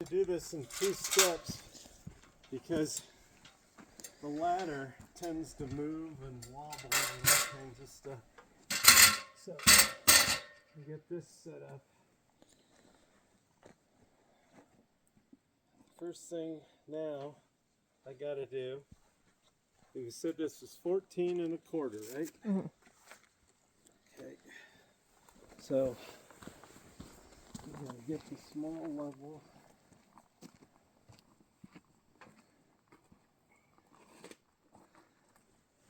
To do this in 2 steps because the ladder tends to move and wobble and that kinds of stuff. So we get this set up. First thing now I gotta do, you said this was 14 1/4, right? Mm-hmm. Okay. So we gotta get the small level.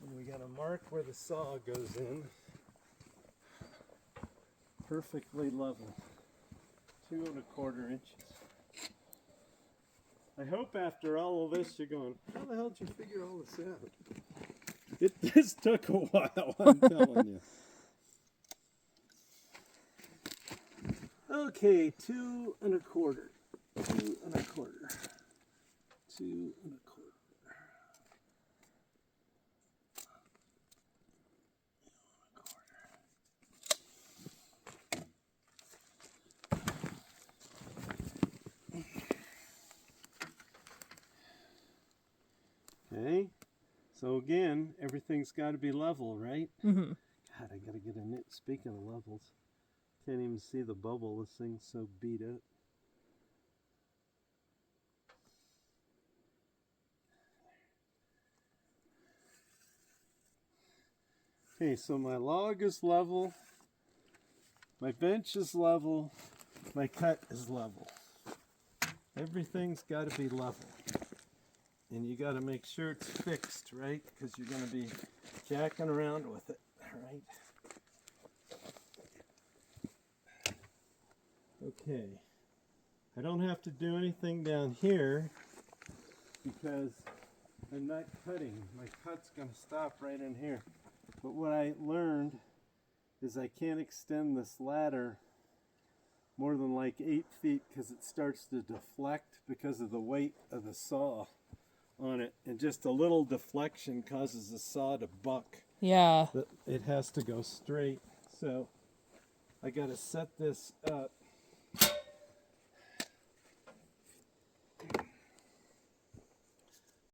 And we gotta mark where the saw goes in. Perfectly level. 2 1/4 inches. I hope after all of this you're going, how the hell did you figure all this out? It just took a while, I'm telling you. Okay, 2 1/4. 2 1/4. 2 1/4. Okay, so again, everything's got to be level, right? Mm-hmm. God, I gotta get a nit. Speaking of levels, can't even see the bubble. This thing's so beat up. Okay, so my log is level, my bench is level, my cut is level. Everything's got to be level. And you got to make sure it's fixed, right? Because you're going to be jacking around with it, right? Okay. I don't have to do anything down here because I'm not cutting. My cut's going to stop right in here. But what I learned is I can't extend this ladder more than like 8 feet because it starts to deflect because of the weight of the saw on it, and just a little deflection causes the saw to buck. Yeah. It has to go straight. So I got to set this up